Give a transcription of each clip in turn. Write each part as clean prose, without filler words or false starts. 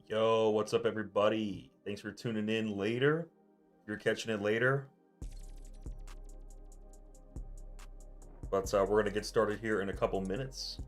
Yo, what's up, everybody? Thanks for tuning in later. If you're catching it later, but we're gonna get started here in a couple minutes.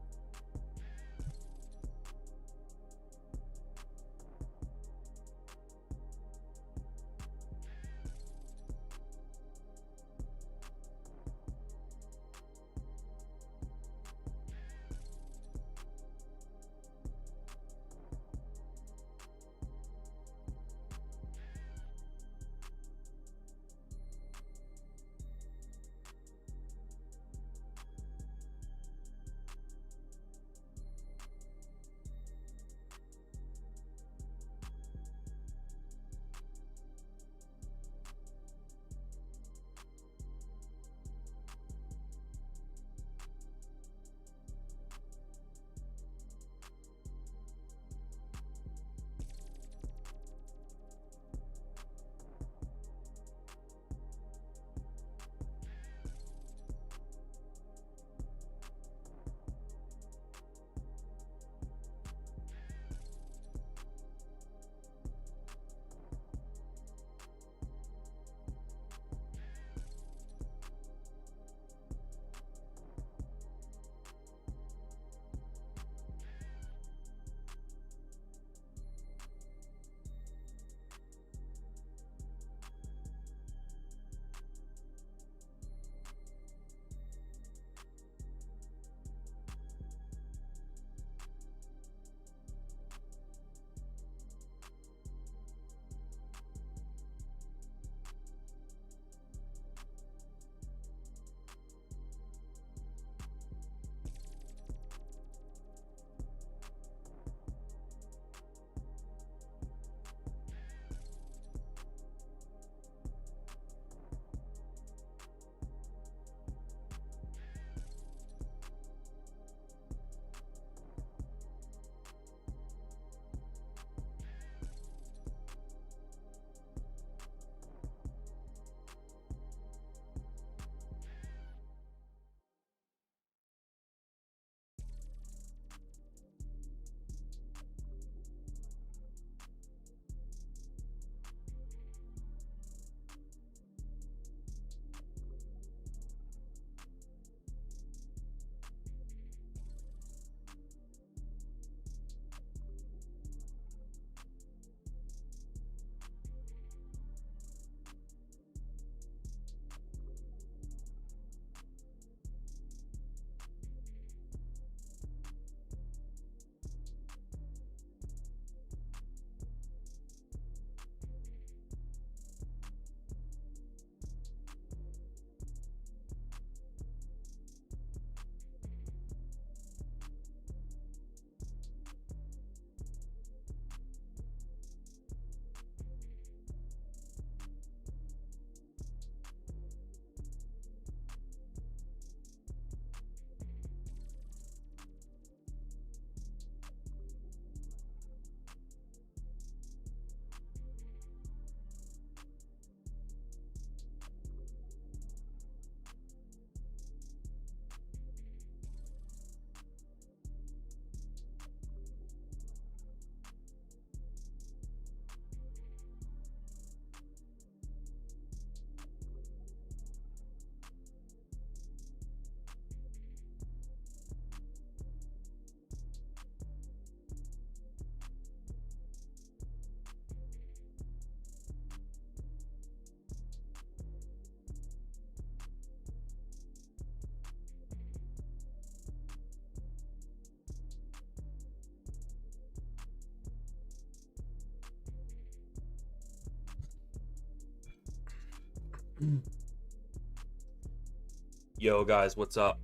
Yo, guys, what's up?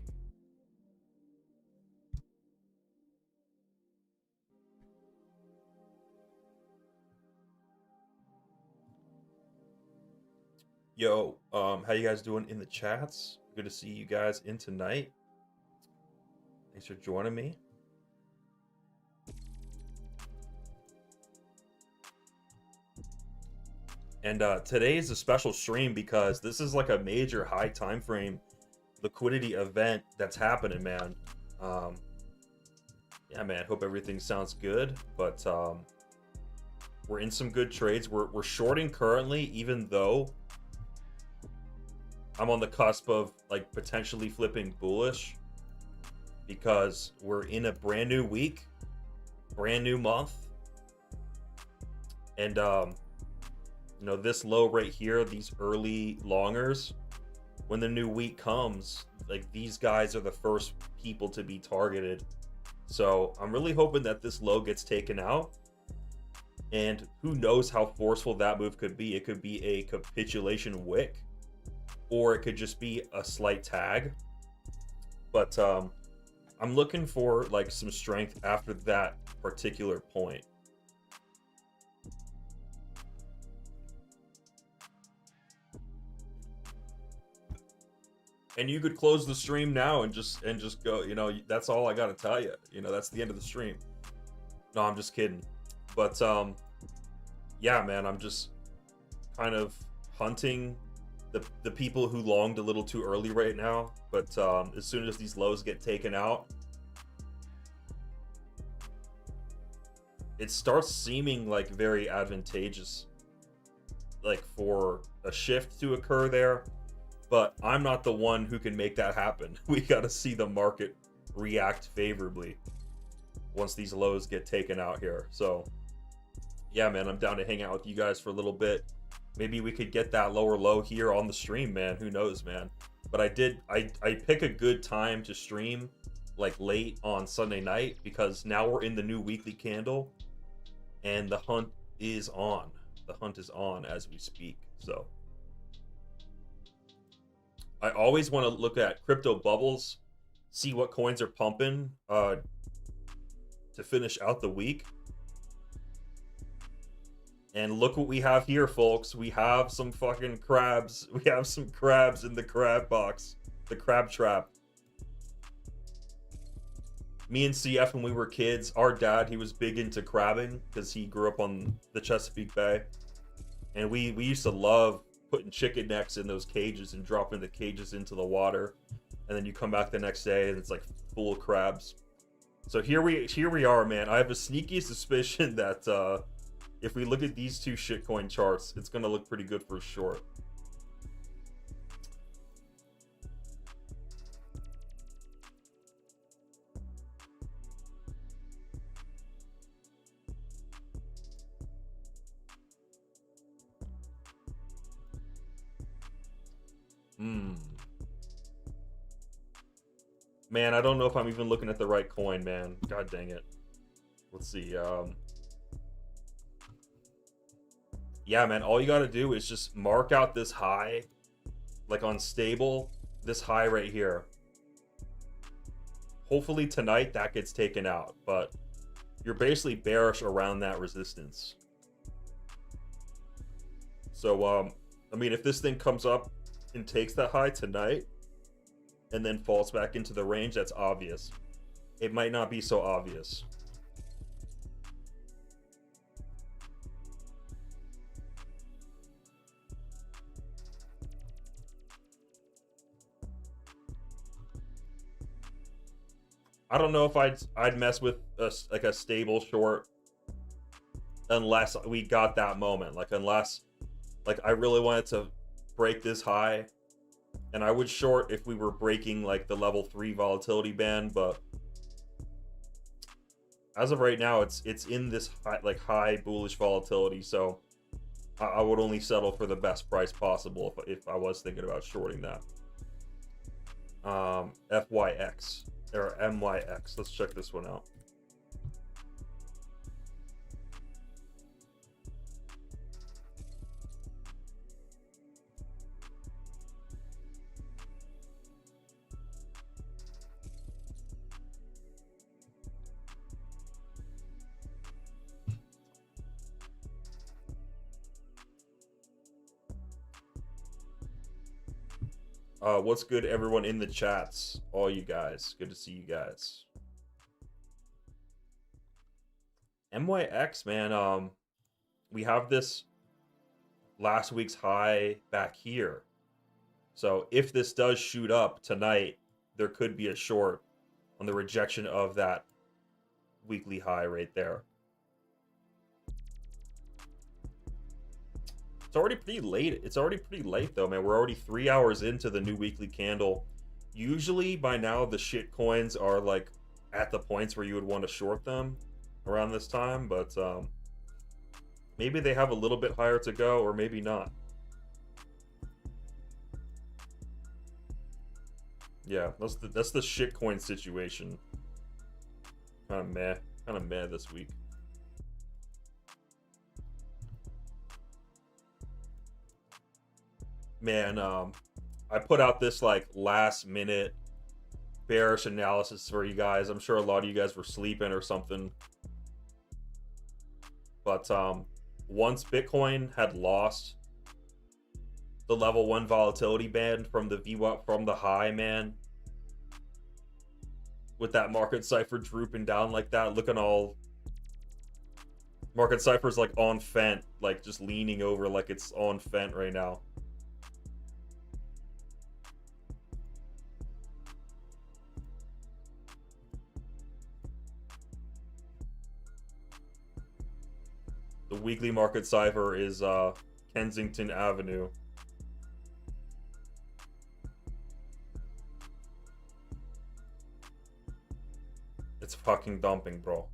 Yo, how you guys doing in the chats? Good to see you guys in tonight. Thanks for joining me. And today is a special stream because this is like a major high time frame liquidity event that's happening, man. Yeah, man, hope everything sounds good. But We're in some good trades. We're shorting currently, even though I'm on the cusp of like potentially flipping bullish, because we're in a brand new week, brand new month. And you know, this low right here, these early longers, when the new week comes, like these guys are the first people to be targeted. So I'm really hoping that this low gets taken out. And who knows how forceful that move could be. It could be a capitulation wick, or it could just be a slight tag. But I'm looking for like some strength after that particular point. And you could close the stream now and just go, you know, that's all I gotta tell you. You know, that's the end of the stream. No, I'm just kidding. But yeah, man, I'm just kind of hunting the people who longed a little too early right now. But as soon as these lows get taken out, it starts seeming like very advantageous, like for a shift to occur there. But I'm not the one who can make that happen. We got to see the market react favorably once these lows get taken out here. So yeah, man, I'm down to hang out with you guys for a little bit. Maybe we could get that lower low here on the stream, man. Who knows, man? But I pick a good time to stream, like late on Sunday night, because now we're in the new weekly candle and the hunt is on. The hunt is on as we speak. So I always want to look at crypto bubbles, see what coins are pumping to finish out the week. And look what we have here, folks. We have some fucking crabs. We have some crabs in the crab box, the crab trap. Me and CF, when we were kids, our dad, he was big into crabbing because he grew up on the Chesapeake Bay. And we used to love putting chicken necks in those cages and dropping the cages into the water. And then you come back the next day and it's like full of crabs. So here we are, man. I have a sneaky suspicion that if we look at these two shitcoin charts, it's going to look pretty good for a short. Man, I don't know if I'm even looking at the right coin, man. God dang it. Let's see. Yeah, man, all you got to do is just mark out this high, like on stable, this high right here. Hopefully tonight that gets taken out, but you're basically bearish around that resistance. So, I mean, if this thing comes up and takes that high tonight and then falls back into the range, that's obvious. It might not be so obvious. I don't know if I'd mess with like a stable short unless we got that moment. Like unless like I really wanted to break this high, and I would short if we were breaking like the level 3 volatility band, but as of right now it's in this high bullish volatility, so I would only settle for the best price possible if I was thinking about shorting that. FYX or MYX. Let's check this one out. What's good, everyone in the chats? All you guys. Good to see you guys. MYX, man, we have this last week's high back here. So if this does shoot up tonight, there could be a short on the rejection of that weekly high right there. It's already pretty late. It's already pretty late though, man. We're already 3 hours into the new weekly candle. Usually by now the shit coins are like at the points where you would want to short them around this time, but maybe they have a little bit higher to go, or maybe not. Yeah, that's the shitcoin situation. Kind of meh this week. Man, I put out this like last minute bearish analysis for you guys. I'm sure a lot of you guys were sleeping or something. But once Bitcoin had lost the level 1 volatility band from the VWAP from the high, man, with that market cipher drooping down like that, looking all market cipher's like on Fent, like just leaning over like it's on Fent right now. The weekly market cipher is Kensington Avenue. It's fucking dumping, bro.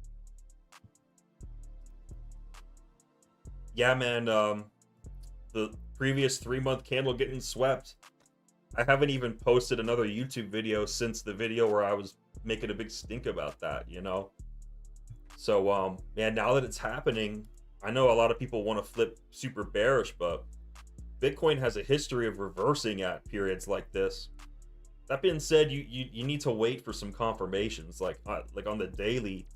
Yeah, man, the previous 3-month candle getting swept. I haven't even posted another YouTube video since the video where I was making a big stink about that, you know? So, man, now that it's happening, I know a lot of people want to flip super bearish, but Bitcoin has a history of reversing at periods like this. That being said, you need to wait for some confirmations. Like on the daily,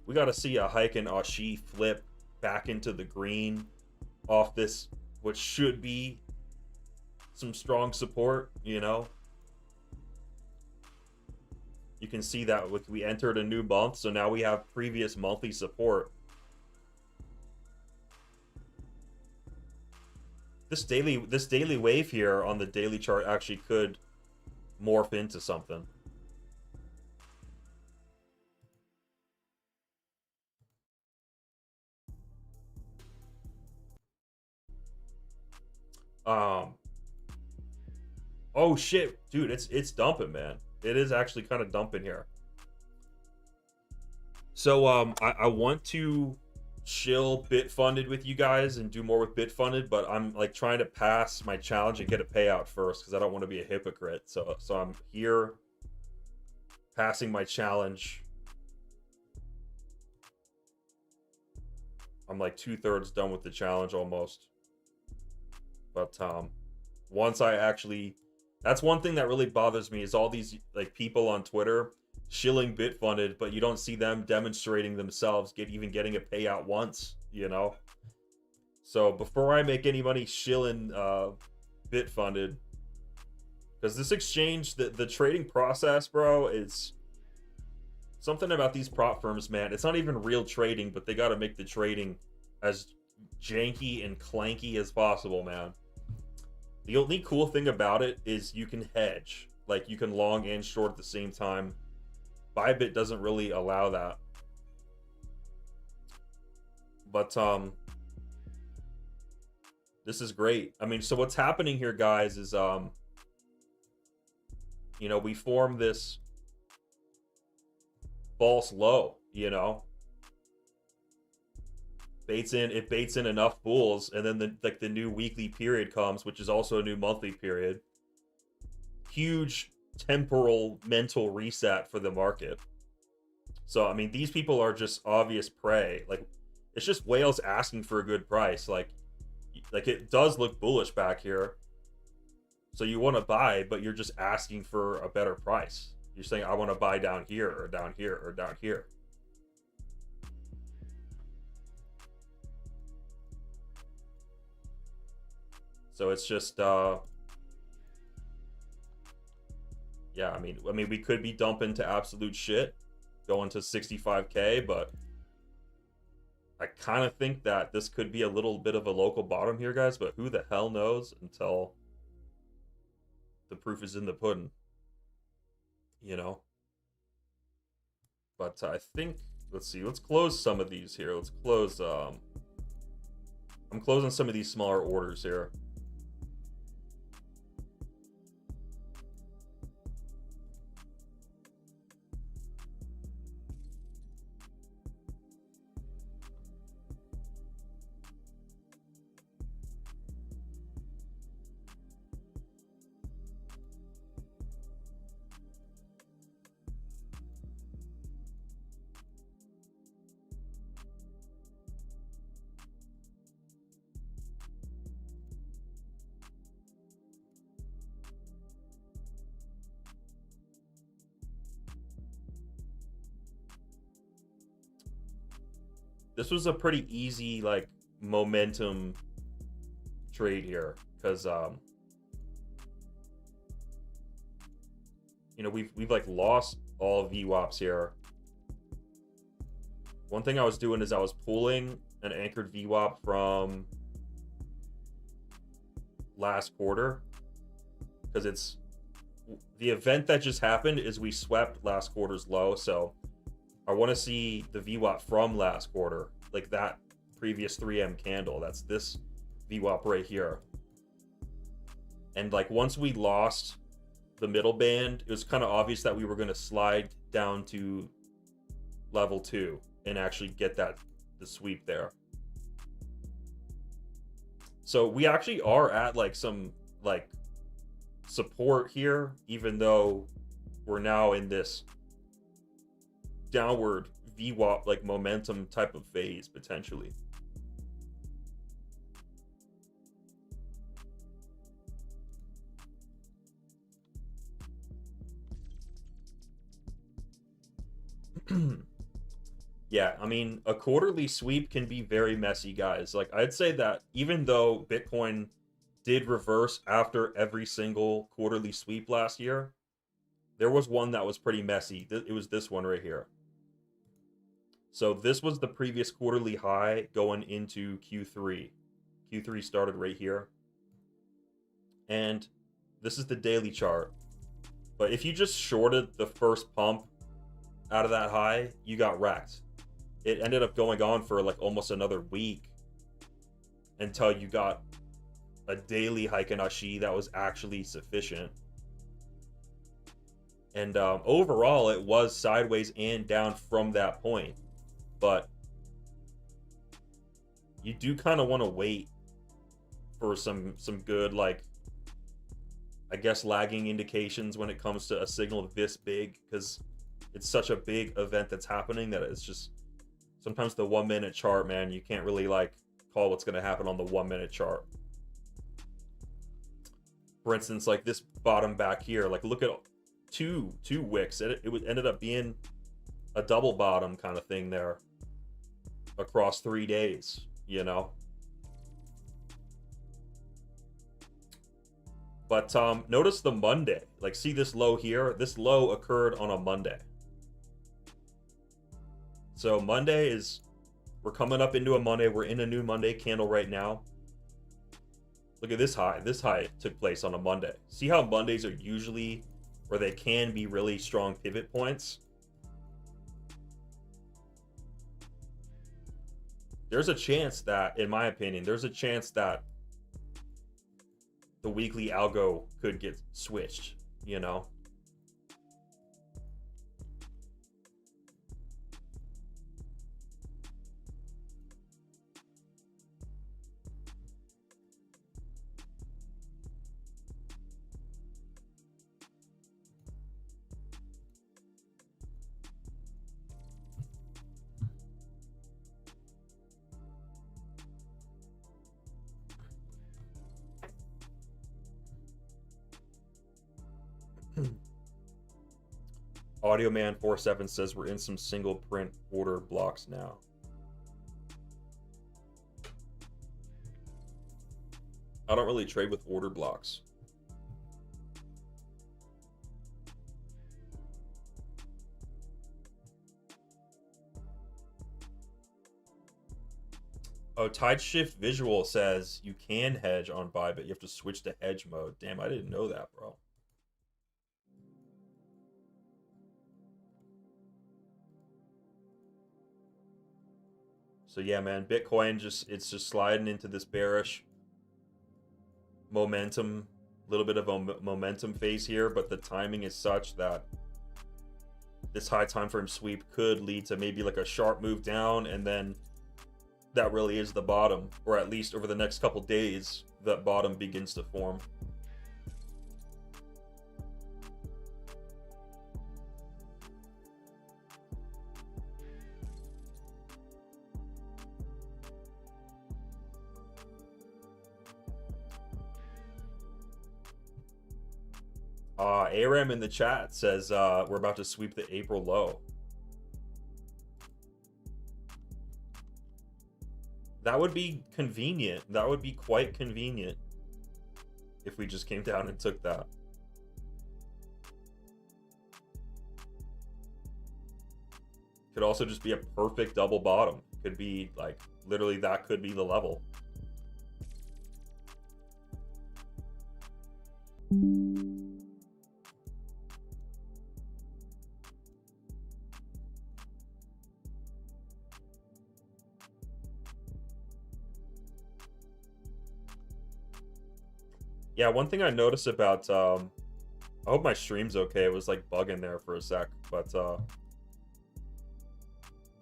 we got to see a hike in Ashi flip back into the green off this, which should be some strong support, you know? You can see that we entered a new month, so now we have previous monthly support. This daily wave here on the daily chart actually could morph into something. Oh shit, dude, it's dumping, man. It is actually kind of dumping here. So I want to chill BitFunded with you guys and do more with BitFunded, but I'm like trying to pass my challenge and get a payout first because I don't want to be a hypocrite. So I'm here passing my challenge. I'm like 2/3 done with the challenge almost. But once I actually, that's one thing that really bothers me is all these like people on Twitter shilling BitFunded, but you don't see them demonstrating themselves even getting a payout once, you know? So before I make any money shilling BitFunded, because this exchange, the trading process, bro, is something about these prop firms, man. It's not even real trading, but they got to make the trading as janky and clanky as possible, man. The only cool thing about it is you can hedge. Like, you can long and short at the same time. Bybit doesn't really allow that. But, this is great. I mean, so what's happening here, guys, is, you know, we form this false low, you know? It baits in enough bulls, and then the new weekly period comes, which is also a new monthly period. Huge temporal mental reset for the market. So I mean, these people are just obvious prey. Like, it's just whales asking for a good price. Like it does look bullish back here, so you want to buy, but you're just asking for a better price. You're saying, I want to buy down here or down here or down here. So it's just, yeah, I mean, we could be dumping to absolute shit, going to 65K, but I kind of think that this could be a little bit of a local bottom here, guys, but who the hell knows until the proof is in the pudding, you know? But I think, let's see, let's close some of these here. Let's close, I'm I'm closing some of these smaller orders here. This was a pretty easy like momentum trade here because you know, we've like lost all VWAPs here. One thing I was doing is I was pulling an anchored VWAP from last quarter because it's the event that just happened is we swept last quarter's low, so I want to see the VWAP from last quarter, like that previous 3M candle. That's this VWAP right here. And like once we lost the middle band, it was kind of obvious that we were going to slide down to level 2 and actually get the sweep there. So we actually are at like some like support here, even though we're now in this downward VWAP like momentum type of phase potentially. Yeah, I mean, a quarterly sweep can be very messy, guys. Like, I'd say that even though Bitcoin did reverse after every single quarterly sweep last year, there was one that was pretty messy. It was this one right here. So this was the previous quarterly high going into Q3. Q3 started right here. And this is the daily chart. But if you just shorted the first pump out of that high, you got wrecked. It ended up going on for like almost another week until you got a daily Heikin-Ashi that was actually sufficient. And overall, it was sideways and down from that point. But you do kind of want to wait for some good, like, I guess, lagging indications when it comes to a signal this big, because it's such a big event that's happening that it's just sometimes the 1 minute chart, man, you can't really like call what's going to happen on the 1 minute chart. For instance, like this bottom back here, like look at two wicks. It ended up being a double bottom kind of thing there across 3 days, you know. But notice the Monday, like see this low here. This low occurred on a Monday. So Monday is, we're coming up into a Monday. We're in a new Monday candle right now. Look at this high. This high took place on a Monday. See how Mondays are usually, or they can be really strong pivot points? There's a chance that, in my opinion, there's a chance that the weekly algo could get switched, you know? Audio Man 47 says we're in some single print order blocks now. I don't really trade with order blocks. Oh, Tide Shift Visual says you can hedge on Bybit. You have to switch to hedge mode. Damn, I didn't know that, bro. So yeah, man, Bitcoin it's just sliding into this bearish momentum, little bit of a momentum phase here, but the timing is such that this high time frame sweep could lead to maybe like a sharp move down, and then that really is the bottom, or at least over the next couple days that bottom begins to form. Aram in the chat says we're about to sweep the April low. That would be convenient. That would be quite convenient if we just came down and took that. Could also just be a perfect double bottom. Could be like literally that could be the level. Yeah, one thing I noticed about I hope my stream's okay. It was like bugging there for a sec, but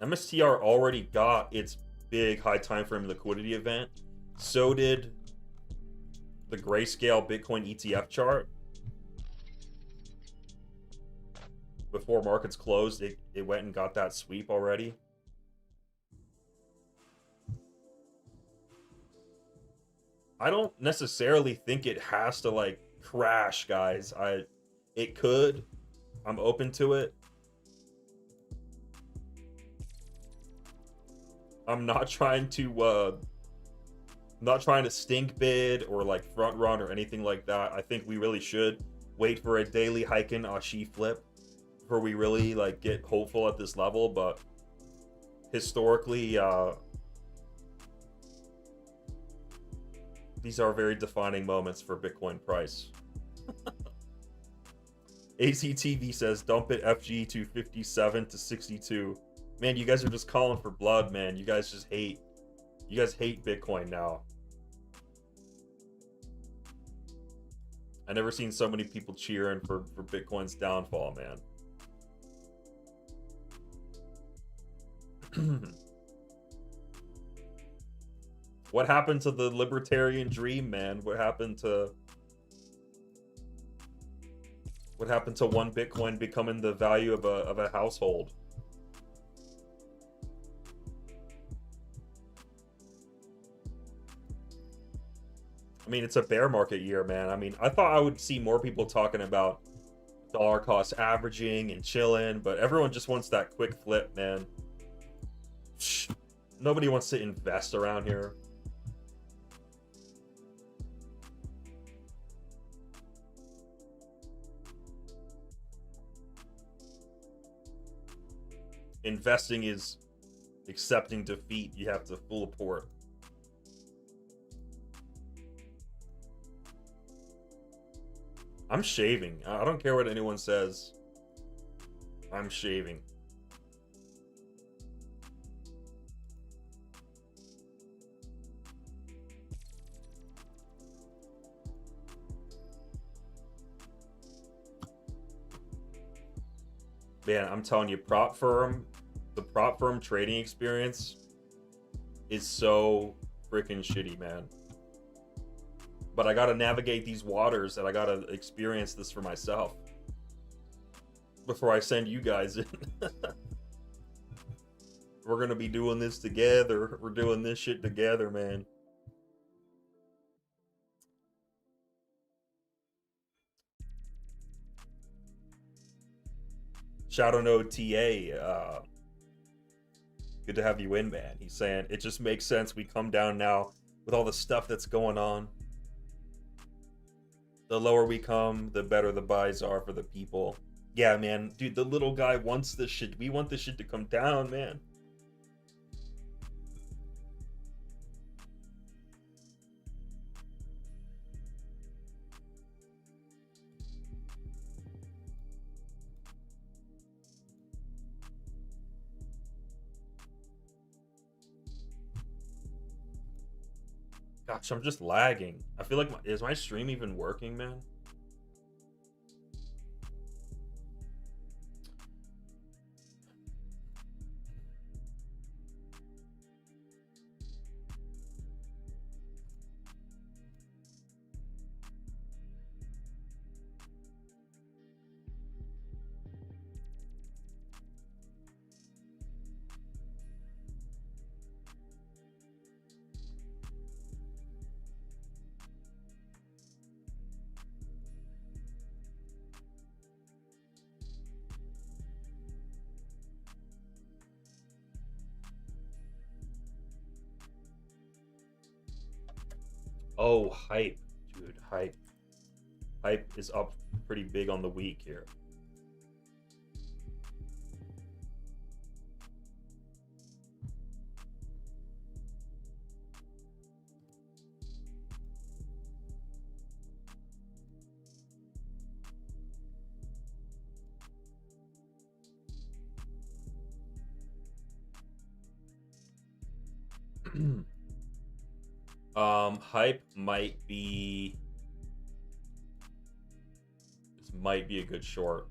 MSTR already got its big high time frame liquidity event. So did the Grayscale Bitcoin ETF chart. Before markets closed, it went and got that sweep already. I don't necessarily think it has to like crash, guys. It could. I'm open to it. I'm not trying to stink bid or like front run or anything like that. I think we really should wait for a daily Heiken Ashi flip before we really like get hopeful at this level, but historically these are very defining moments for Bitcoin price. ACTV says dump it FG to 57 to 62. Man, you guys are just calling for blood, man. You guys just hate. You guys hate Bitcoin now. I never seen so many people cheering for Bitcoin's downfall, man. What happened to the libertarian dream, man? What happened to one Bitcoin becoming the value of a household? I mean, it's a bear market year, man. I mean, I thought I would see more people talking about dollar cost averaging and chilling, but everyone just wants that quick flip, man. Nobody wants to invest around here. Investing is accepting defeat. You have to full port. I'm shaving. I don't care what anyone says. I'm shaving. Man, I'm telling you, the prop firm trading experience is so freaking shitty, man. But I gotta navigate these waters and I gotta experience this for myself before I send you guys in. We're gonna be doing this together. We're doing this shit together, man. Shadow Node TA, good to have you in, man. He's saying it just makes sense. We come down now with all the stuff that's going on. The lower we come, the better the buys are for the people. Yeah, man, dude, the little guy wants this shit. We want this shit to come down, man. Gosh, I'm just lagging. I feel like is my stream even working, man? Oh, hype, dude, hype. Hype is up pretty big on the week here. Hype might be. This might be a good short.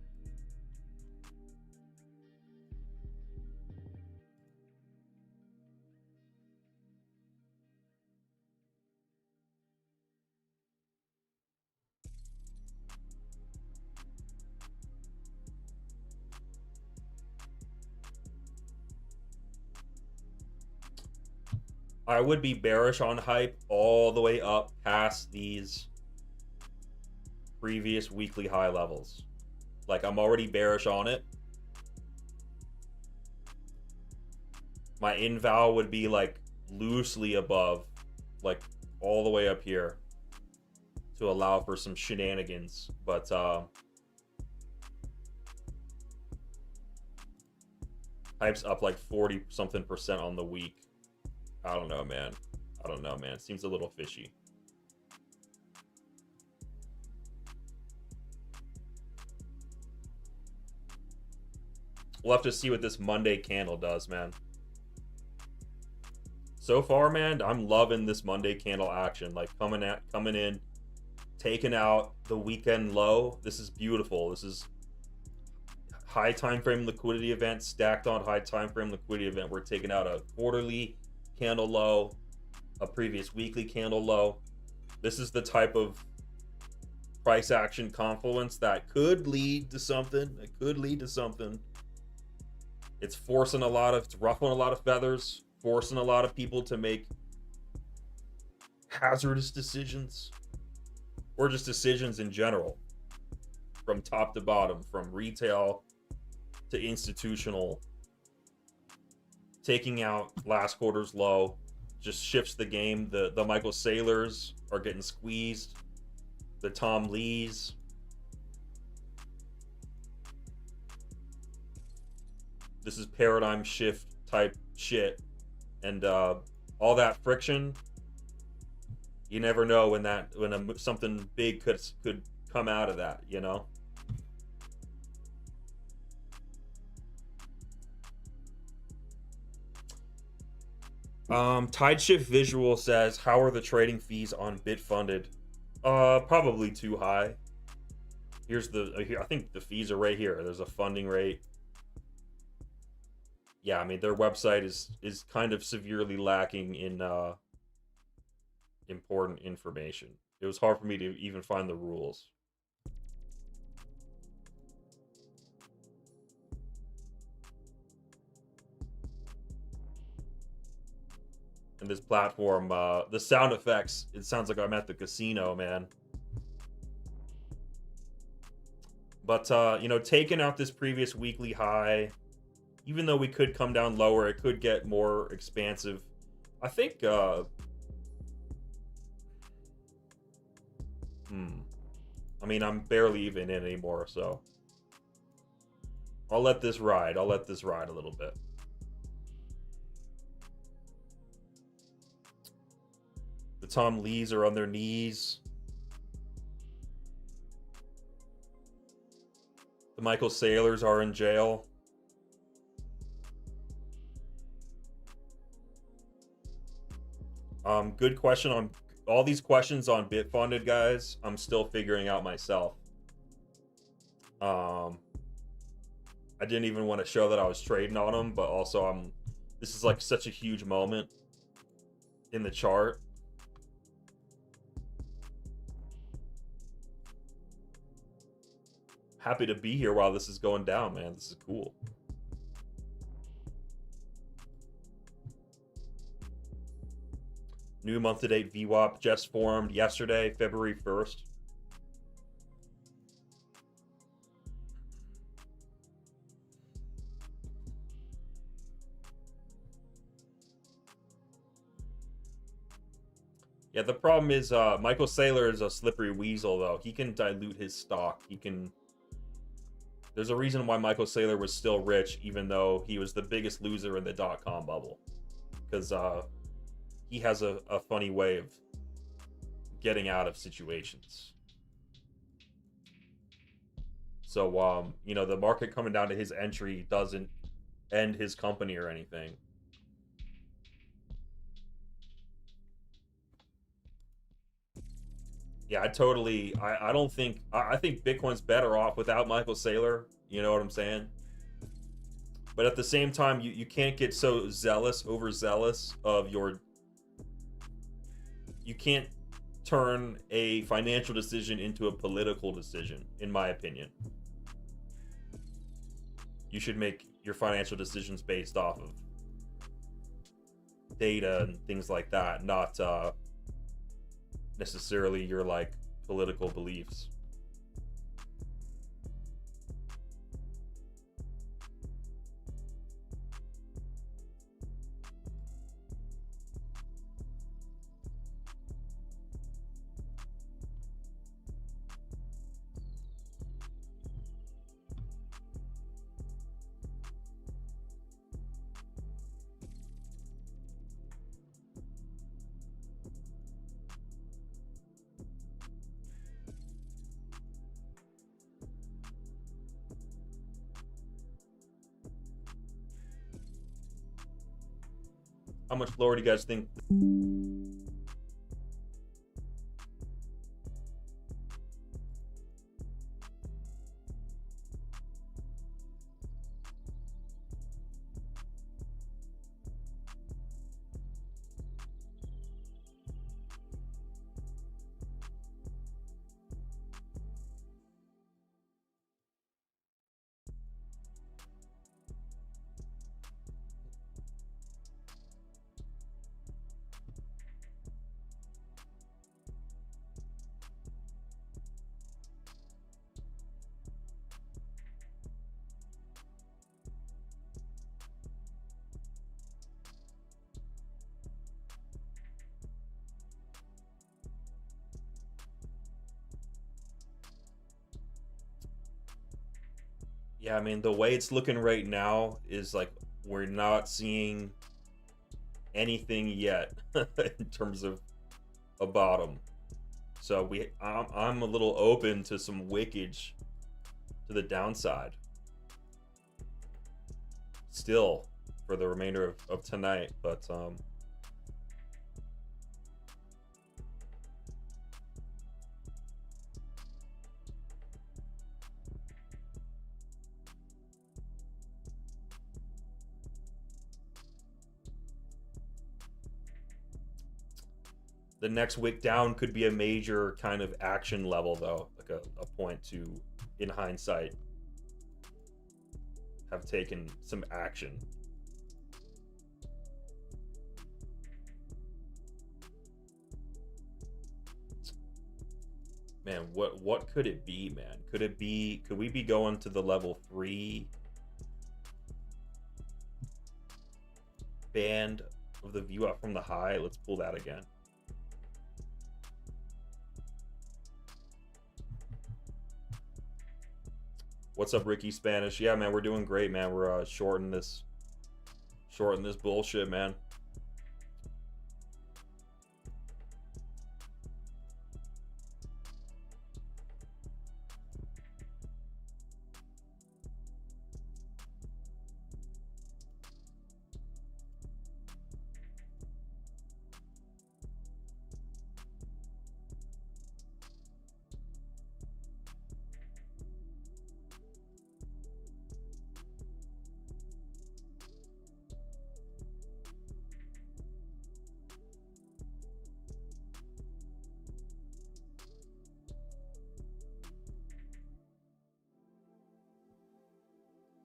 I would be bearish on hype all the way up past these previous weekly high levels. Like, I'm already bearish on it. My inval would be like loosely above, like all the way up here to allow for some shenanigans. But hype's up like 40 something percent on the week. I don't know, man. I don't know, man. Seems a little fishy. We'll have to see what this Monday candle does, man. So far, man, I'm loving this Monday candle action. Like coming in, taking out the weekend low. This is beautiful. This is high time frame liquidity event stacked on high time frame liquidity event. We're taking out a quarterly candle low, a previous weekly candle low. This is the type of price action confluence that could lead to something. It could lead to something. It's forcing it's ruffling a lot of feathers, forcing a lot of people to make hazardous decisions, or just decisions in general, from top to bottom, from retail to institutional. Taking out last quarter's low just shifts the game. The Michael Saylors are getting squeezed. The Tom Lees. This is paradigm shift type shit. And all that friction, you never know when something big could come out of that, you know? Tide Shift Visual says, how are the trading fees on BitFunded? Probably too high. Here's I think the fees are right here. There's a funding rate. Yeah, I mean, their website is kind of severely lacking in important information. It was hard for me to even find the rules. And this platform, the sound effects, it sounds like I'm at the casino, man. But, you know, taking out this previous weekly high, even though we could come down lower, it could get more expansive. I think, I mean, I'm barely even in anymore, so I'll let this ride. I'll let this ride a little bit. The Tom Lees are on their knees. The Michael Saylors are in jail. Good question on all these questions on BitFunded, guys, I'm still figuring out myself. I didn't even want to show that I was trading on them, but also this is like such a huge moment in the chart. Happy to be here while this is going down, man. This is cool. New month-to-date VWAP just formed yesterday, February 1st. Yeah, the problem is Michael Saylor is a slippery weasel, though. He can dilute his stock. There's a reason why Michael Saylor was still rich, even though he was the biggest loser in the dot-com bubble. Because he has a funny way of getting out of situations. So, you know, the market coming down to his entry doesn't end his company or anything. Yeah, I don't think, I think Bitcoin's better off without Michael Saylor. You know what I'm saying? But at the same time, you can't get so overzealous of your, you can't turn a financial decision into a political decision, in my opinion. You should make your financial decisions based off of data and things like that, not necessarily your like political beliefs. How much lower do you guys think? Yeah, I mean, the way it's looking right now is like we're not seeing anything yet in terms of a bottom. So I'm a little open to some wickage to the downside still for the remainder of tonight, but the next wick down could be a major kind of action level, though, like a point to, in hindsight, have taken some action. Man, what could it be, man? Could we be going to the level 3 band of the view up from the high? Let's pull that again. What's up, Ricky Spanish? Yeah, man, we're doing great, man. We're shorting this bullshit, man.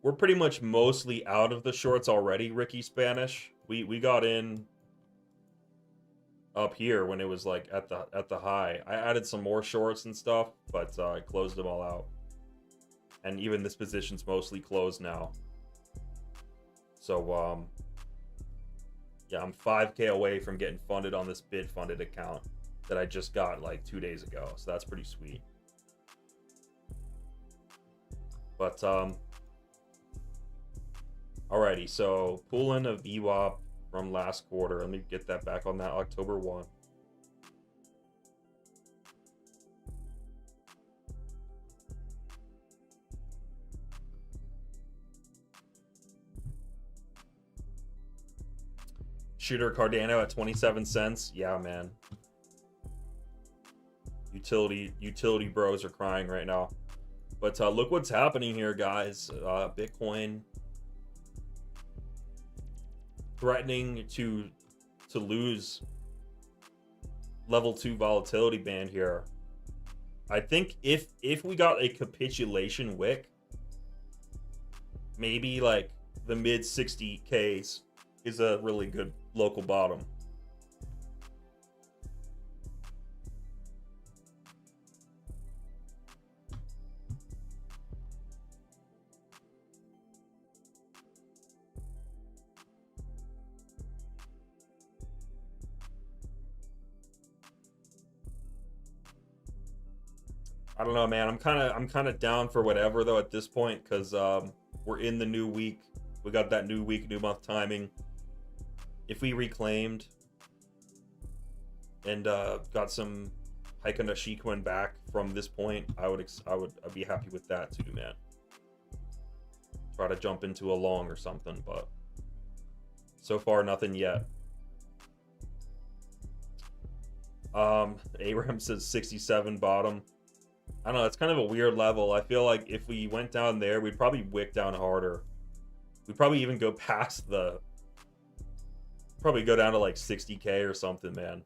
we're pretty much mostly out of the shorts already, Ricky Spanish. We got in up here when it was like at the high. I added some more shorts and stuff, but I closed them all out. And even this position's mostly closed now. So yeah, I'm 5K away from getting funded on this BitFunded account that I just got like 2 days ago. So that's pretty sweet. But alrighty, so pulling a VWAP from last quarter. Let me get that back on that October 1. Shooter Cardano at 27 cents. Yeah, man. Utility bros are crying right now. But look what's happening here, guys. Bitcoin threatening to lose level 2 volatility band here. I think if we got a capitulation wick, maybe like the mid 60Ks is a really good local bottom. I don't know, man. I'm kind of down for whatever though at this point, because we're in the new week. We got that new week, new month timing. If we reclaimed and got some Heiken Ashikwen back from this point, I'd be happy with that too, man. Try to jump into a long or something, but so far nothing yet. Aram says 67 bottom. I don't know, it's kind of a weird level. I feel like if we went down there, we'd probably wick down harder. We'd probably even go past the... Probably go down to like 60K or something, man.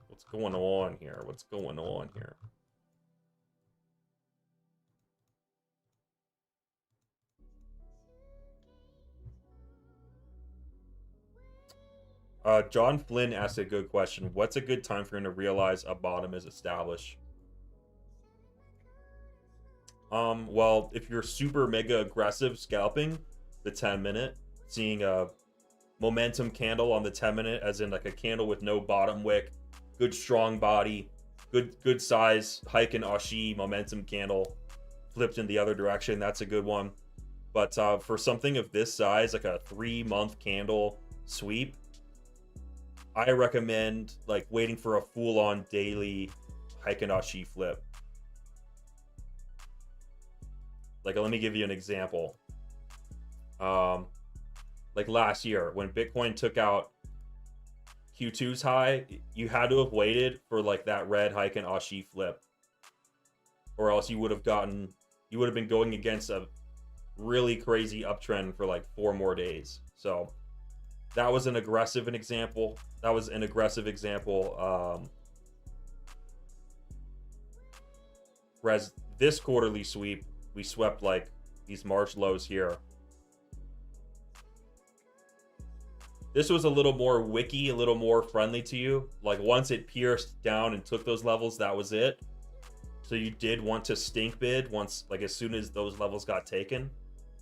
What's going on here? What's going on here? John Flynn asked a good question. What's a good time for him to realize a bottom is established? Well, if you're super mega aggressive scalping the 10-minute, seeing a momentum candle on the 10-minute, as in like a candle with no bottom wick, good strong body, good size Heiken Ashi momentum candle flipped in the other direction, that's a good one. But for something of this size, like a 3-month candle sweep, I recommend like waiting for a full-on daily Heiken Ashi flip. Like, let me give you an example. Like last year when Bitcoin took out Q2's high, you had to have waited for like that red Heiken Ashi flip, or else you would have been going against a really crazy uptrend for like 4 more days. So that was an aggressive example. Whereas this quarterly sweep, we swept like these March lows here. This was a little more wicky, a little more friendly to you. Like once it pierced down and took those levels, that was it. So you did want to stink bid once, like as soon as those levels got taken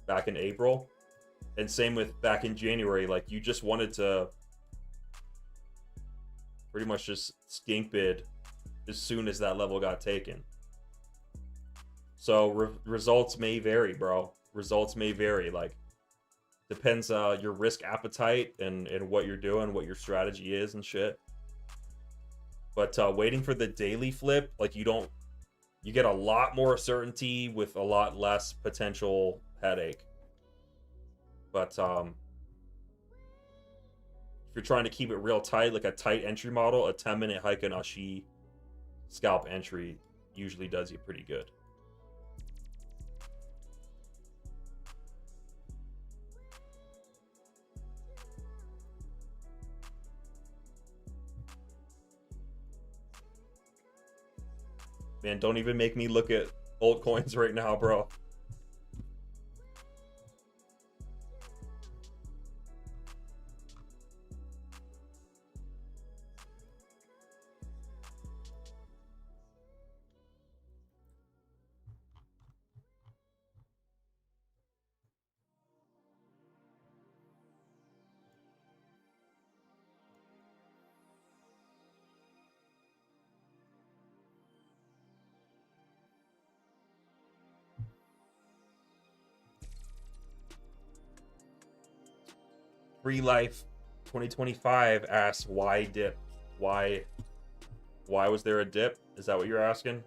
back in April. And same with back in January, like you just wanted to pretty much just stink bid as soon as that level got taken. So results may vary, bro. Results may vary. Like depends your risk appetite and what you're doing, what your strategy is and shit. But waiting for the daily flip, like you get a lot more certainty with a lot less potential headache. But if you're trying to keep it real tight, like a tight entry model, a 10-minute Heiken Ashi scalp entry usually does you pretty good. Man, don't even make me look at altcoins right now, bro. Free Life 2025 asks why dip? Why was there a dip? Is that what you're asking?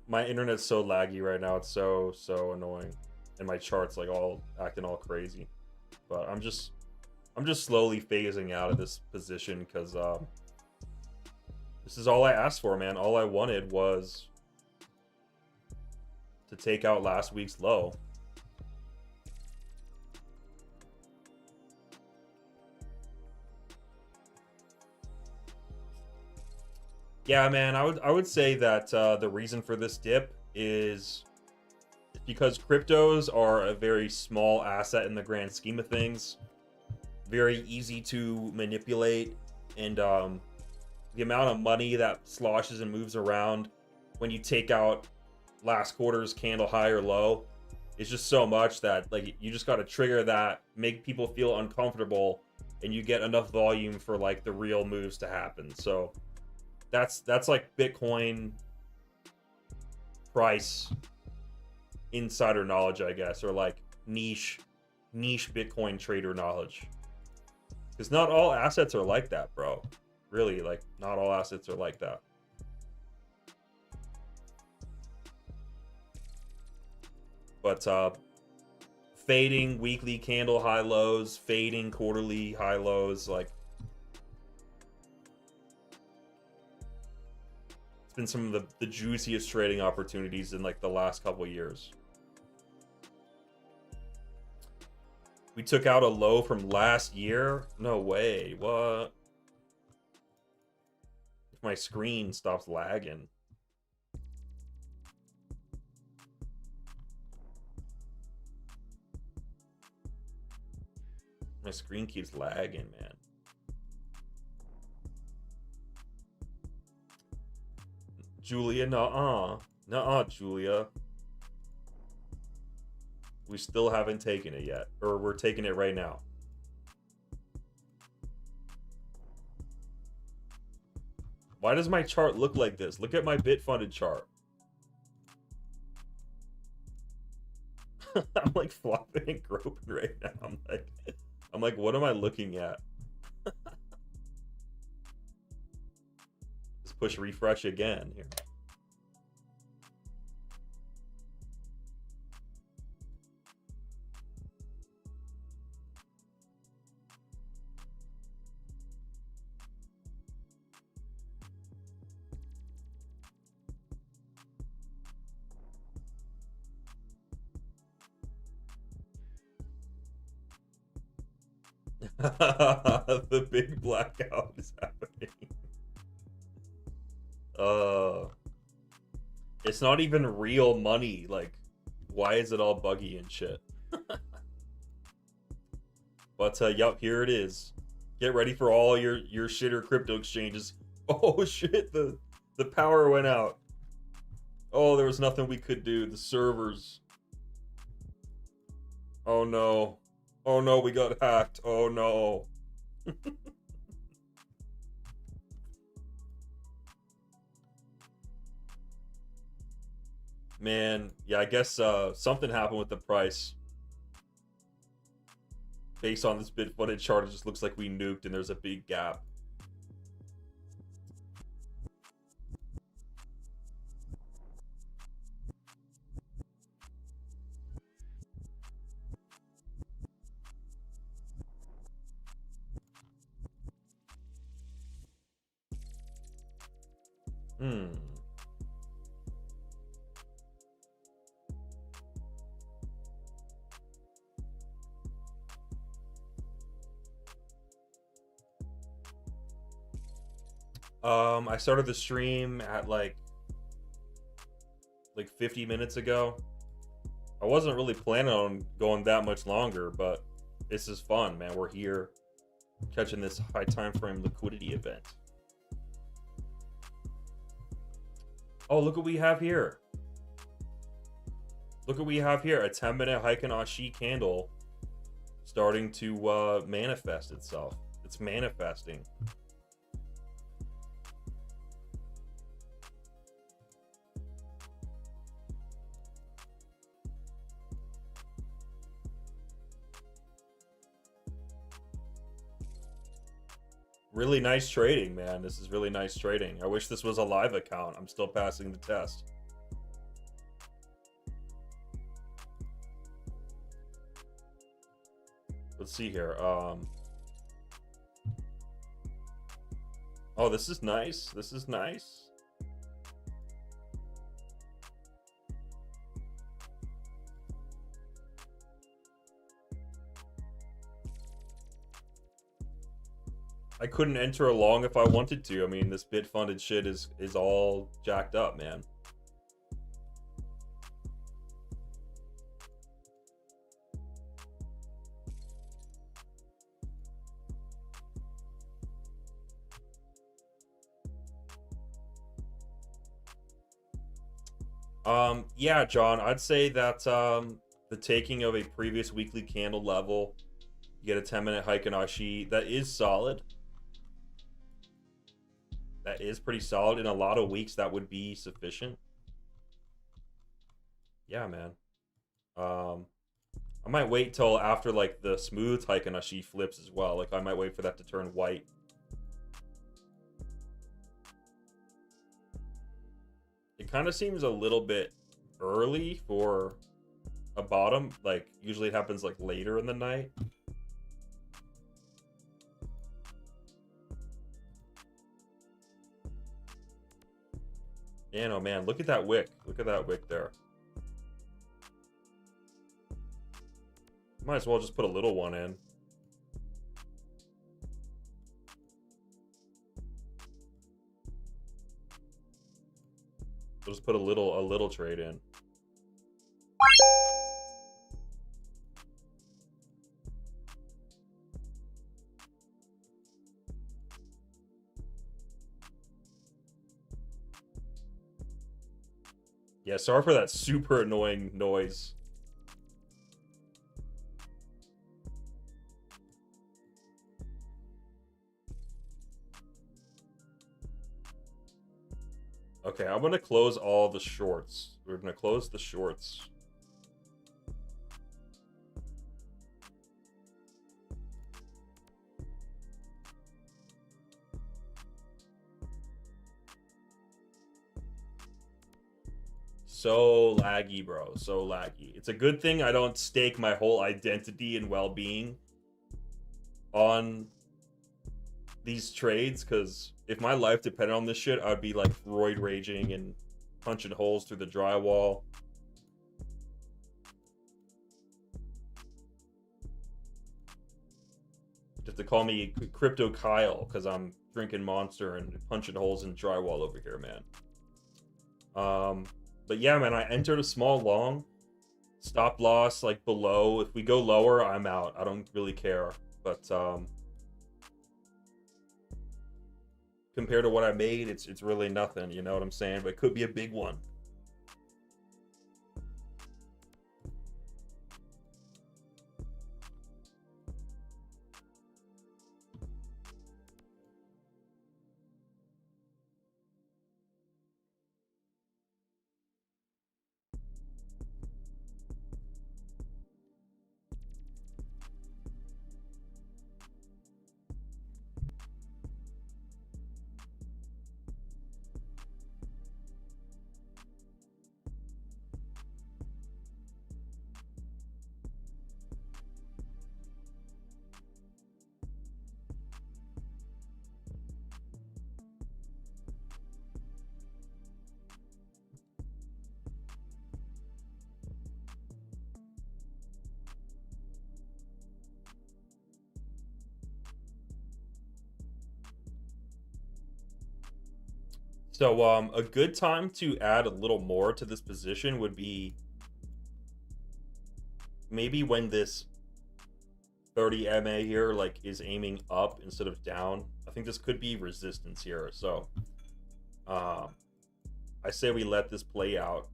My internet's so laggy right now. It's so annoying, and my charts like all acting all crazy. But I'm just slowly phasing out of this position because this is all I asked for, man. All I wanted was to take out last week's low. Yeah, man, I would say that the reason for this dip is because cryptos are a very small asset in the grand scheme of things, very easy to manipulate, and the amount of money that sloshes and moves around when you take out last quarter's candle high or low is just so much that like you just got to trigger that, make people feel uncomfortable, and you get enough volume for like the real moves to happen. So that's like Bitcoin price insider knowledge, I guess, or like niche Bitcoin trader knowledge. Because not all assets are like that, bro. Really, like not all assets are like that. But fading weekly candle high lows, fading quarterly high lows, like it's been some of the juiciest trading opportunities in like the last couple years. We took out a low from last year? No way. What? If my screen stops lagging. My screen keeps lagging, man. Julia, nuh-uh. Nuh-uh, Julia. We still haven't taken it yet. Or we're taking it right now. Why does my chart look like this? Look at my BitFunded chart. I'm like flopping and groping right now. I'm like, what am I looking at? Let's push refresh again here. The big blackout is happening. It's not even real money. Like, why is it all buggy and shit? But yep, here it is. Get ready for all your shitter crypto exchanges. Oh shit, the power went out. Oh, there was nothing we could do. The servers. Oh no. Oh no, we got hacked. Oh no. Man, yeah, I guess something happened with the price. Based on this BitFunded chart, it just looks like we nuked and there's a big gap. Hmm. I started the stream at like 50 minutes ago. I wasn't really planning on going that much longer, but this is fun, man. We're here catching this high time frame liquidity event. Oh, look what we have here. Look what we have here. A 10-minute Heiken Ashi candle starting to manifest itself. It's manifesting. Really nice trading, man. This is really nice trading. I wish this was a live account. I'm still passing the test. Let's see here. Oh, this is nice. This is nice. I couldn't enter along if I wanted to. I mean, this BitFunded shit is all jacked up, man. Yeah, John, I'd say that the taking of a previous weekly candle level, you get a 10-minute hike in Ashi, that is solid. That is pretty solid. In a lot of weeks, that would be sufficient. Yeah, man. I might wait till after like the smooth hike and Ashi flips as well. Like I might wait for that to turn white. It kind of seems a little bit early for a bottom. Like usually it happens like later in the night. Man, oh man, look at that wick. Look at that wick there. Might as well just put a little one in. We'll just put a little trade in. Yeah, sorry for that super annoying noise. Okay, I'm gonna close all the shorts. We're gonna close the shorts. So laggy, bro. So laggy. It's a good thing I don't stake my whole identity and well-being on these trades, because if my life depended on this shit, I'd be like roid raging and punching holes through the drywall. Just to call me Crypto Kyle because I'm drinking Monster and punching holes in drywall over here, man. But yeah, man, I entered a small long. Stop loss like below. If we go lower, I'm out. I don't really care. But compared to what I made, it's really nothing. You know what I'm saying? But it could be a big one. So a good time to add a little more to this position would be maybe when this 30 MA here like is aiming up instead of down. I think this could be resistance here. So I say we let this play out.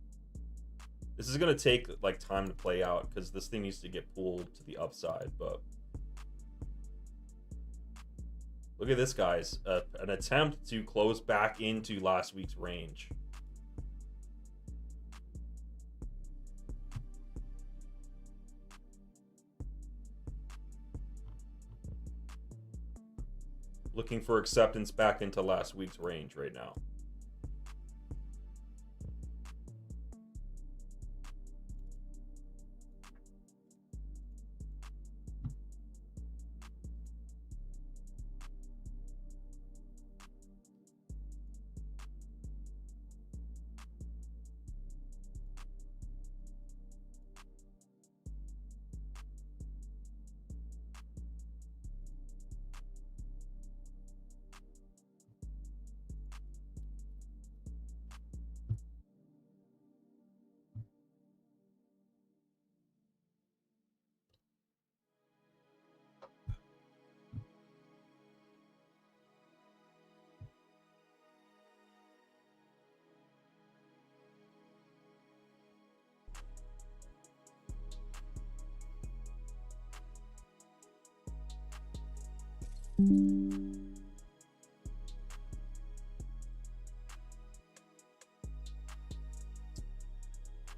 This is gonna take like time to play out because this thing needs to get pulled to the upside, but look at this, guys. An attempt to close back into last week's range. Looking for acceptance back into last week's range right now.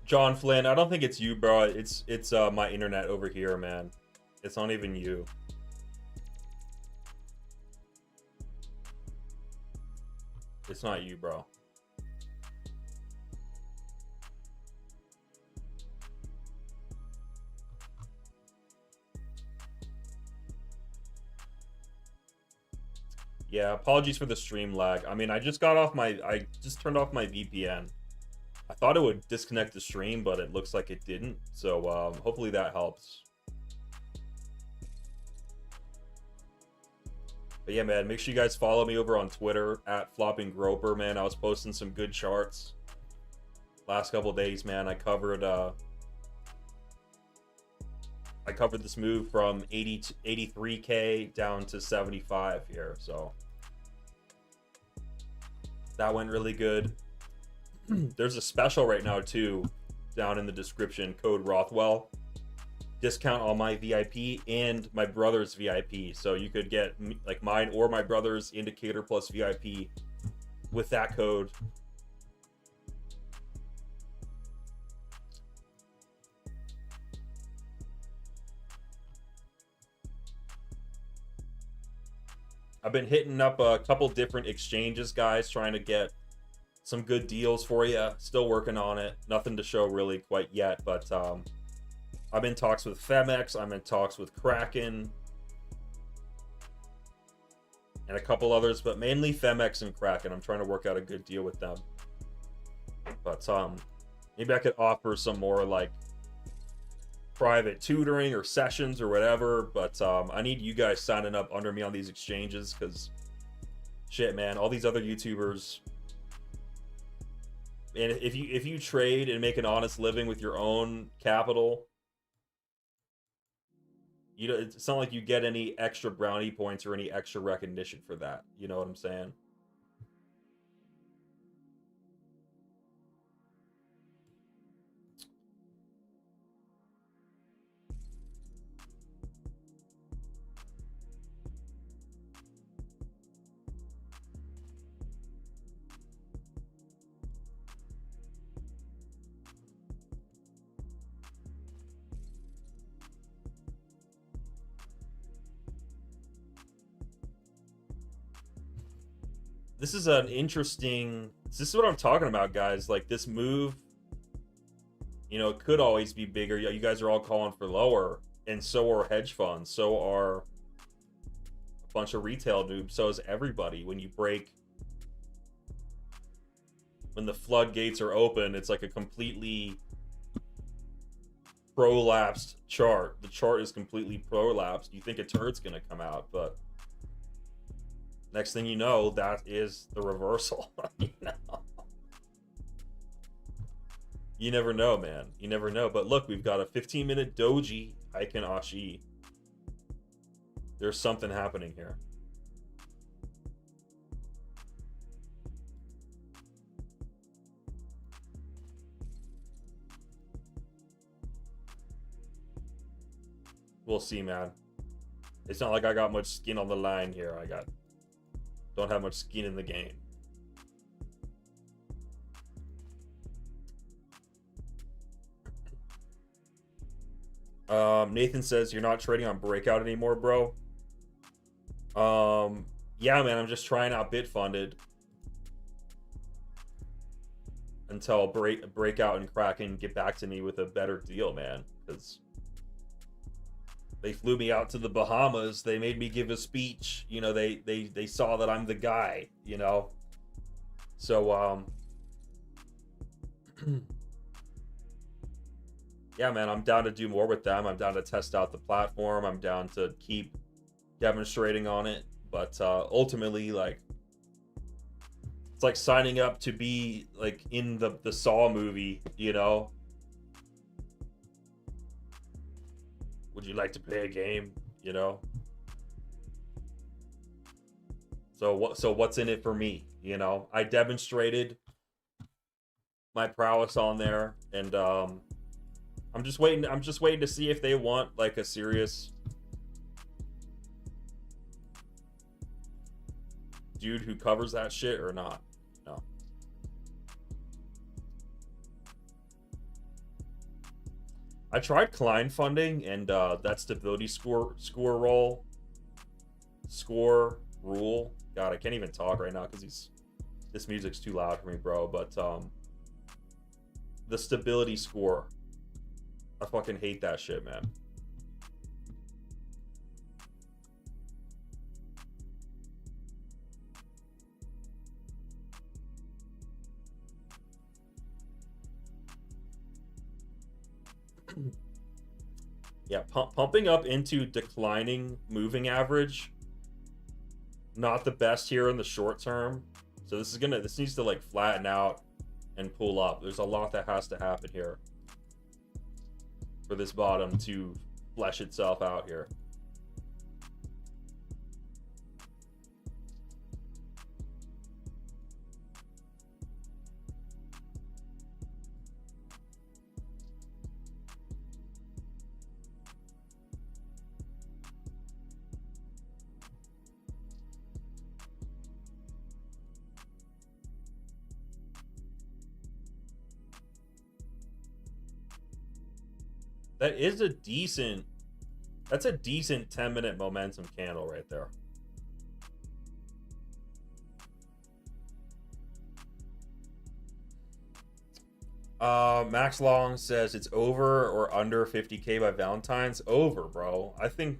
John Flynn, I don't think it's you, bro. It's my internet over here, man. It's not even you. It's not you, bro. Yeah, apologies for the stream lag. I mean, I just turned off my VPN. I thought it would disconnect the stream, but it looks like it didn't. So hopefully that helps. But yeah, man, make sure you guys follow me over on Twitter at Flopping Groper, man. I was posting some good charts last couple of days, man. I covered this move from 80 to 83K down to 75 here, so that went really good. There's a special right now too, down in the description, code Rothwell. Discount on my VIP and my brother's VIP, so you could get like mine or my brother's indicator plus VIP with that code. I've been hitting up a couple different exchanges, guys, trying to get some good deals for you. Still working on it. Nothing to show really quite yet, but I'm in talks with Phemex. I'm in talks with Kraken and a couple others, but mainly Phemex and Kraken. I'm trying to work out a good deal with them. But maybe I could offer some more like private tutoring or sessions or whatever, but I need you guys signing up under me on these exchanges because shit, man, all these other YouTubers, and if you trade and make an honest living with your own capital, you know, it's not like you get any extra brownie points or any extra recognition for that. You know what I'm saying? This is an interesting, this is what I'm talking about, guys. Like this move, you know, it could always be bigger. You guys are all calling for lower, and so are hedge funds, so are a bunch of retail noobs, so is everybody. When you break, when the floodgates are open, it's like a completely prolapsed chart. The chart is completely prolapsed. You think a turd's gonna come out, but Next thing you know, that is the reversal. You know? You never know, man. You never know. But look, we've got a 15-minute doji Heiken Ashi. There's something happening here. We'll see, man. It's not like I got much skin on the line here. Don't have much skin in the game. Nathan says you're not trading on Breakout anymore, bro. Yeah, man, I'm just trying out BitFunded until Breakout and Kraken get back to me with a better deal, man. Because they flew me out to the Bahamas. They made me give a speech. You know, they saw that I'm the guy, you know. So yeah, man, I'm down to do more with them. I'm down to test out the platform. I'm down to keep demonstrating on it. But ultimately, like, it's like signing up to be like in the Saw movie, you know. Would you like to play a game, you know? So what's in it for me, you know? I demonstrated my prowess on there, and I'm just waiting to see if they want like a serious dude who covers that shit or not. No. I tried Klein funding, and that stability score rule. God, I can't even talk right now because this music's too loud for me, bro. But the stability score, I fucking hate that shit, man. Yeah, pumping up into declining moving average, not the best here in the short term. So this needs to like flatten out and pull up. There's a lot that has to happen here for this bottom to flesh itself out here. That's a decent 10-minute momentum candle right there. Max Long says it's over or under 50K by Valentine's. Over, bro. I think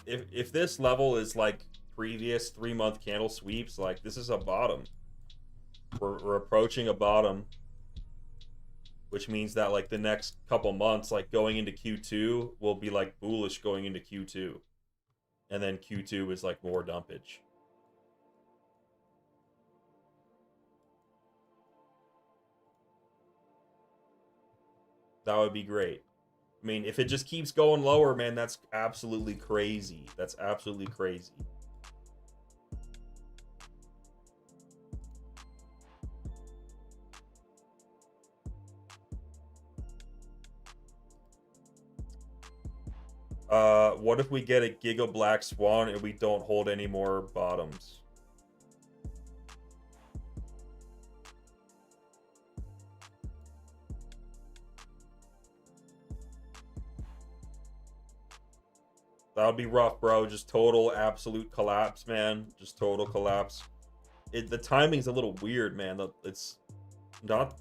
if this level is like previous 3-month candle sweeps, like this is a bottom. We're approaching a bottom, which means that like the next couple months, like going into Q2, will be like bullish going into Q2, and then Q2 is like more dumpage. That would be great. I mean, if it just keeps going lower, man, that's absolutely crazy. That's absolutely crazy. What if we get a Giga Black Swan and we don't hold any more bottoms? That would be rough, bro. Just total absolute collapse, man. Just total collapse. The timing's a little weird, man. It's not...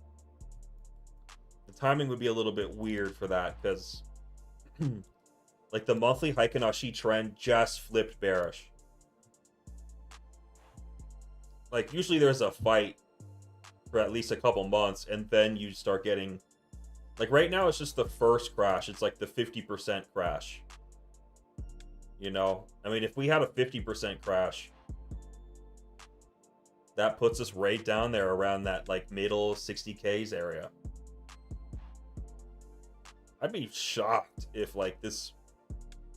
The timing would be a little bit weird for that, because... like, the monthly Heiken Ashi trend just flipped bearish. Like, usually there's a fight for at least a couple months, and then you start getting... Like, right now, it's just the first crash. It's like the 50% crash. You know, I mean, if we had a 50% crash, that puts us right down there around that like middle 60Ks area. I'd be shocked if like this,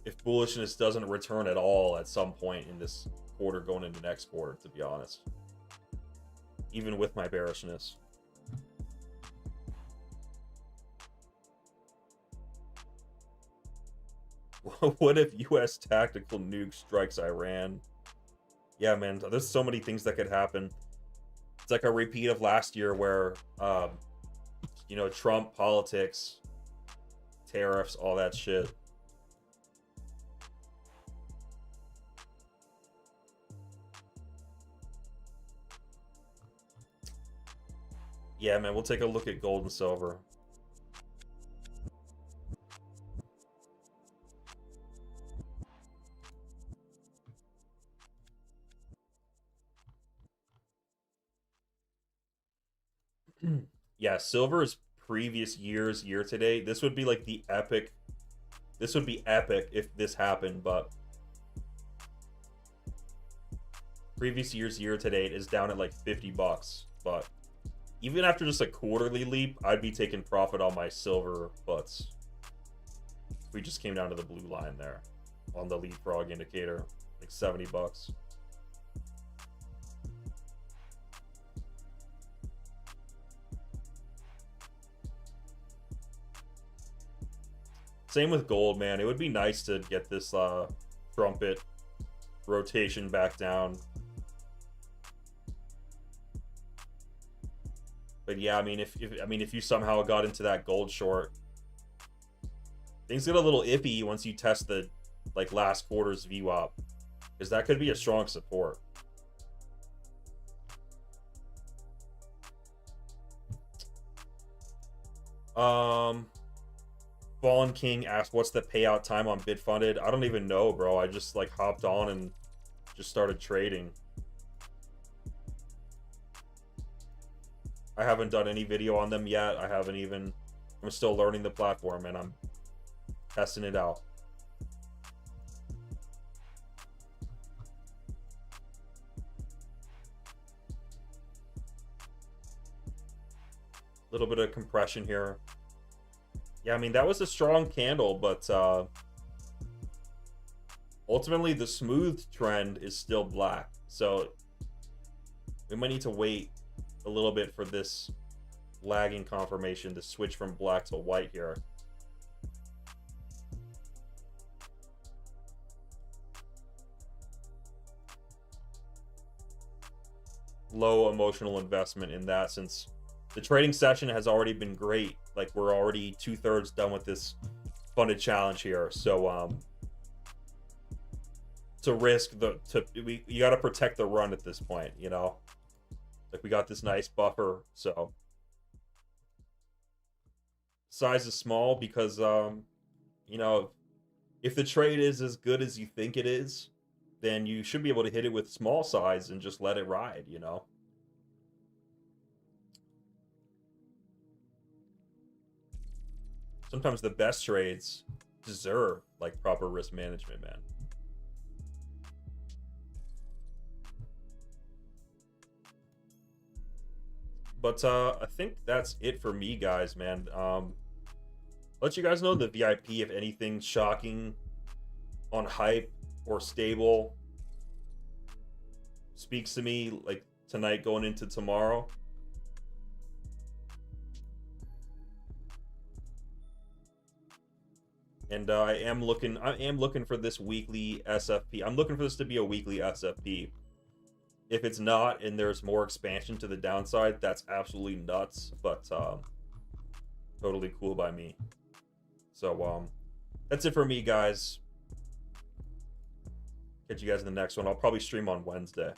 if bullishness doesn't return at all at some point in this quarter going into next quarter, to be honest. Even with my bearishness. What if US tactical nuke strikes Iran? Yeah, man, there's so many things that could happen. It's like a repeat of last year where, you know, Trump politics, tariffs, all that shit. Yeah, man, we'll take a look at gold and silver. Yeah, silver is previous year's year to date. This would be like the epic. This would be epic if this happened, but previous year's year to date is down at like $50. But even after just a quarterly leap, I'd be taking profit on my silver puts. We just came down to the blue line there on the leapfrog indicator, like $70. Same with gold, man. It would be nice to get this trumpet rotation back down. But yeah, I mean, if you somehow got into that gold short, things get a little iffy once you test the like last quarter's VWAP, because that could be a strong support. Fallen King asked, what's the payout time on BitFunded? I don't even know, bro. I just like hopped on and just started trading. I haven't done any video on them yet. I'm still learning the platform and I'm testing it out. A little bit of compression here. Yeah, I mean, that was a strong candle, but ultimately the smooth trend is still black. So we might need to wait a little bit for this lagging confirmation to switch from black to white here. Low emotional investment in that, since the trading session has already been great. Like, we're already 2/3 done with this funded challenge here. So to risk you got to protect the run at this point, you know. Like, we got this nice buffer, so size is small because you know, if the trade is as good as you think it is, then you should be able to hit it with small size and just let it ride, you know. Sometimes the best trades deserve like proper risk management, man. But I think that's it for me, guys, man. Let you guys know the VIP if anything shocking on hype or stable speaks to me like tonight going into tomorrow. And I am looking for this weekly SFP. I'm looking for this to be a weekly SFP. If it's not and there's more expansion to the downside, that's absolutely nuts, but totally cool by me. So that's it for me, guys. Catch you guys in the next one. I'll probably stream on Wednesday.